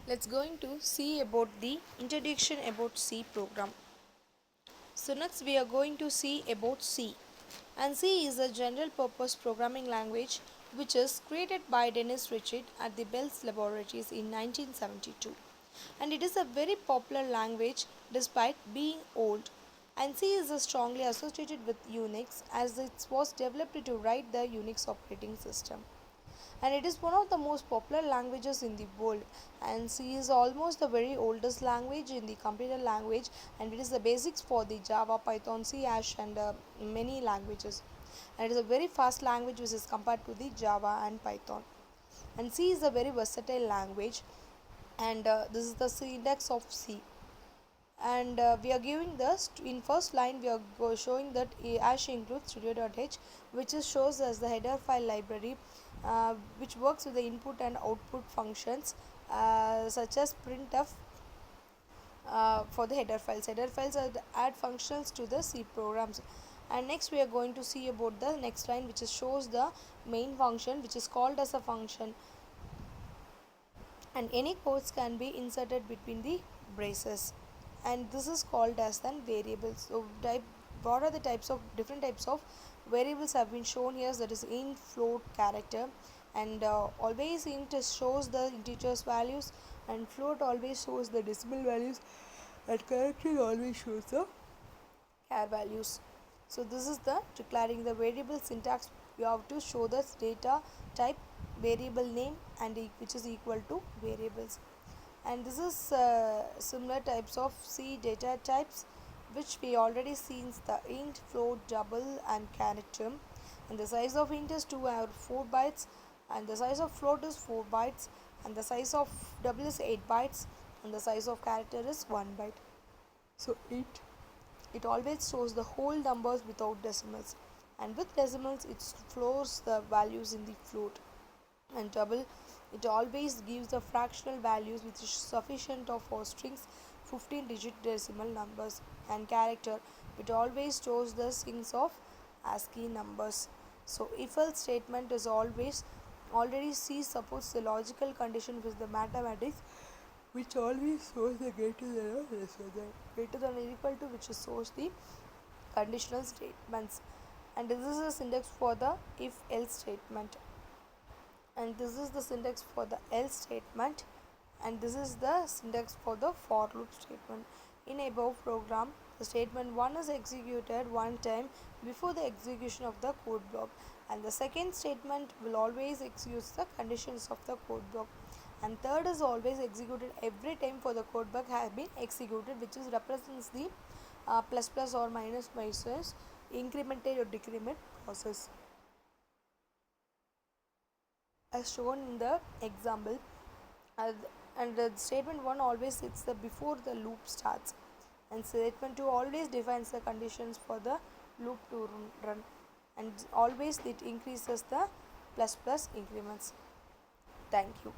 Let's going to see about the introduction about C program. So next we are going to see about C. And C is a general purpose programming language which is created by Dennis Ritchie at the Bell's Laboratories in 1972. And it is a very popular language despite being old. And C is strongly associated with Unix as it was developed to write the Unix operating system, and it is one of the most popular languages in the world. And C is almost the very oldest language in the computer language, and it is the basics for the Java, Python, C hash, and many languages. And it is a very fast language which is compared to the Java and Python. And C is a very versatile language, and this is the syntax of C. And we are giving this in first line. We are showing that hash includes studio.h, which is shows as the header file library, which works with the input and output functions, such as printf. For the header files are the add functions to the C programs. And next we are going to see about the next line, which is shows the main function, which is called as a function, and any quotes can be inserted between the braces, and this is called as then variables. So what are the types of different types of variables have been shown here? That is int, float, character. And always int shows the integers values, and float always shows the decimal values, and character always shows the char values. So this is the declaring the variable syntax. We have to show the data type, variable name, and which is equal to variables. And this is similar types of C data types, which we already seen: the int, float, double, and character. And the size of int is 2 or 4 bytes, and the size of float is 4 bytes, and the size of double is 8 bytes, and the size of character is 1 byte. So it always shows the whole numbers without decimals, and with decimals it flows the values in the float. And double, it always gives the fractional values which is sufficient of for strings 15-digit decimal numbers. And character, it always stores the strings of ASCII numbers. So if else statement is always already C supports the logical condition with the mathematics, which always shows the greater than or lesser than, greater than or equal to, which shows the conditional statements. And this is the syntax for the if else statement, and this is the syntax for the else statement, and this is the syntax for the for loop statement. In above program, the statement 1 is executed one time before the execution of the code block, and the second statement will always execute the conditions of the code block, and third is always executed every time for the code block has been executed, which is represents the plus plus or minus minus incremental or decrement process, as shown in the example. uh, and the statement 1 always sits the before the loop starts, and statement 2 always defines the conditions for the loop to run, and always it increases the plus plus increments. Thank you.